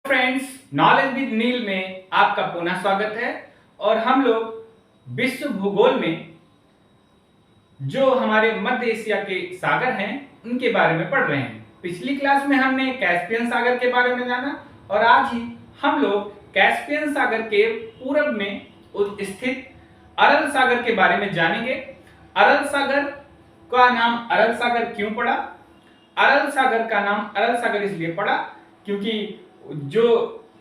Friends, knowledge with नील में आपका पुनः स्वागत है। और हम लोग विश्व भूगोल में जो हमारे मध्य एशिया के सागर हैं उनके बारे में पढ़ रहे हैं। पिछली क्लास में हमने कैस्पियन सागर के बारे में जाना और आज ही हम लोग कैस्पियन सागर के पूरब में स्थित अरल सागर के बारे में जानेंगे। अरल सागर का नाम अरल सागर क्यों पड़ा? अरल सागर का नाम अरल सागर इसलिए पड़ा क्योंकि जो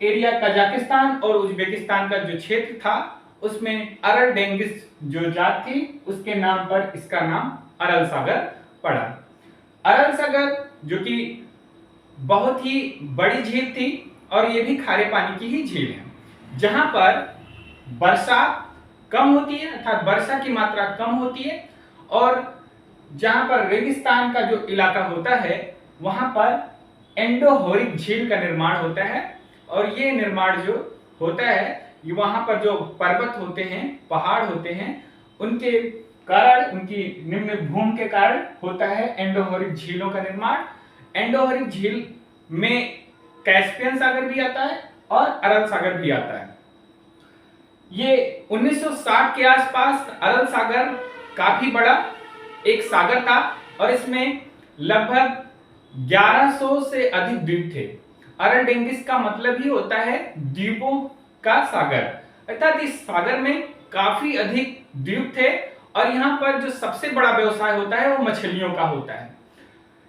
एरिया कजाकिस्तान और उज्बेकिस्तान का जो क्षेत्र था उसमें अरल डेंगिस जो जात थी उसके नाम पर इसका नाम अरल सागर पड़ा। अरल सागर जो कि बहुत ही बड़ी झील थी और ये भी खारे पानी की ही झील है, जहां पर वर्षा कम होती है अर्थात वर्षा की मात्रा कम होती है और जहां पर रेगिस्तान का जो इलाका होता है वहां पर एंडोहोरिक झील का निर्माण होता है। और ये निर्माण जो होता है ये वहां पर जो पर्वत होते हैं, पहाड़ होते हैं, उनके कारण, उनकी निम्न भूमि के कारण होता है एंडोहोरिक झीलों का निर्माण। एंडोहोरिक झील में कैस्पियन सागर भी आता है और अरल सागर भी आता है। ये 1960 के आसपास अरल सागर काफी बड़ा एक सागर था और इसमें लगभग 1100 से अधिक द्वीप थे। अरल डेंगिस का मतलब ही होता है द्वीपों का सागर, अर्थात इस सागर में काफी अधिक द्वीप थे और यहाँ पर जो सबसे बड़ा व्यवसाय होता है वो मछलियों का होता है।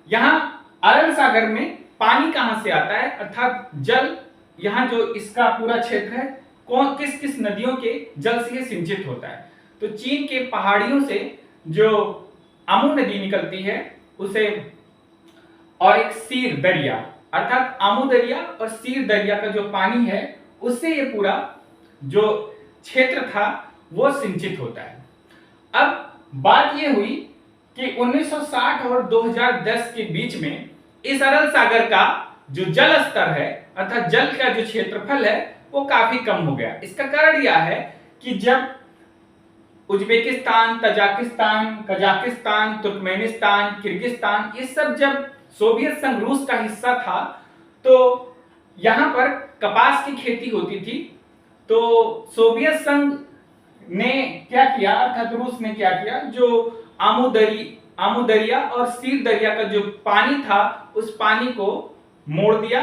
यहाँ अरल सागर में पानी कहां से आता है अर्थात जल, यहाँ जो इसका पूरा क्षेत्र है कौन किस किस नदियों के जल से सिंचित होता है? तो चीन के पहाड़ियों से जो आमू नदी निकलती है उसे, और एक सीर दरिया अर्थात आमू दरिया और सीर दरिया का जो पानी है उससे ये पूरा जो क्षेत्र था वो सिंचित होता है। अब बात ये हुई कि 1960 और 2010 के बीच में इस अरल सागर का जो जल स्तर है अर्थात जल का जो क्षेत्रफल है वो काफी कम हो गया। इसका कारण यह है कि जब Uzbekistan, Tajikistan, Kazakhstan, Turkmenistan, Kyrgyzstan ये सब जब सोवियत संघ रूस का हिस्सा था तो यहां पर कपास की खेती होती थी। तो सोवियत संघ ने क्या किया अर्थात रूस ने क्या किया, जो आमू दरिया और सीर दरिया का जो पानी था उस पानी को मोड़ दिया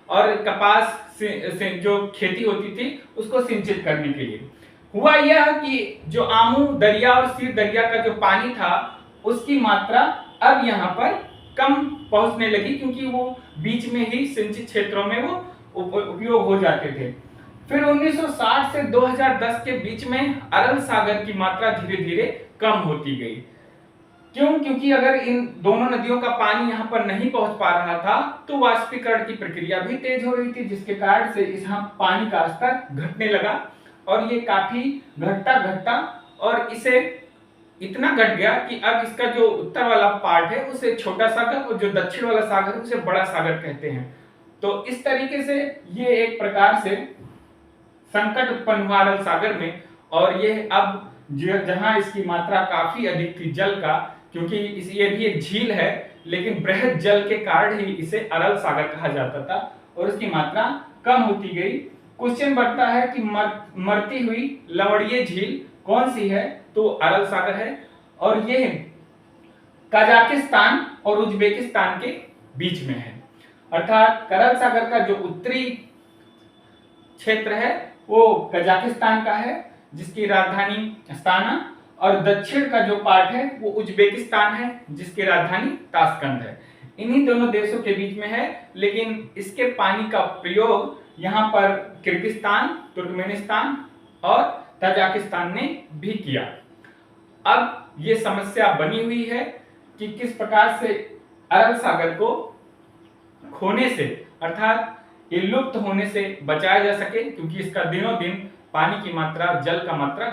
और कपास से जो खेती होती थी उसको सिंचित करने के लिए। हुआ यह कि जो आमू दरिया और सीर दरिया का जो पानी था उसकी मात्रा अब यहाँ पर कम पहुंचने लगी क्योंकि वो बीच में ही सिंचित क्षेत्रों में वो उपयोग हो जाते थे। फिर 1960 से 2010 के बीच में अरल सागर की मात्रा धीरे धीरे कम होती गई। क्यों? क्योंकि अगर इन दोनों नदियों का पानी यहाँ पर नहीं पहुंच पा रहा था तो वाष्पीकरण की प्रक्रिया भी तेज हो रही थी, जिसके कारण से यहाँ पानी का स्तर घटने लगा और ये काफी घटता और इसे इतना घट गया कि अब इसका जो उत्तर वाला पार्ट है उसे छोटा सागर और जो दक्षिण वाला सागर उसे बड़ा सागर कहते हैं। तो इस तरीके से ये एक प्रकार से संकट उत्पन्न हुआ अरल सागर में। और ये अब जहां इसकी मात्रा काफी अधिक थी जल का, क्योंकि ये भी एक झील है लेकिन बृहद जल के कारण ही इसे अरल सागर कहा जाता था और इसकी मात्रा कम होती गई। क्वेश्चन बढ़ता है कि मरती हुई लवणीय झील कौन सी है? तो अरल सागर है और ये कजाकिस्तान और उज्बेकिस्तान के बीच में है। अर्थात अरल सागर का जो उत्तरी क्षेत्र है वो कजाकिस्तान का है जिसकी राजधानी अस्ताना, और दक्षिण का जो पार्ट है वो उज्बेकिस्तान है जिसकी राजधानी ताशकंद है। इन्हीं दोनों देशों के बीच में है, लेकिन इसके पानी का प्रयोग यहाँ पर किर्गिस्तान, तुर्कमेनिस्तान और तजाकिस्तान ने भी किया। अब ये समस्या बनी हुई है कि किस प्रकार से अरल सागर को खोने से अर्थात ये लुप्त होने से बचाया जा सके, क्योंकि इसका दिनों दिन पानी की मात्रा, जल का मात्रा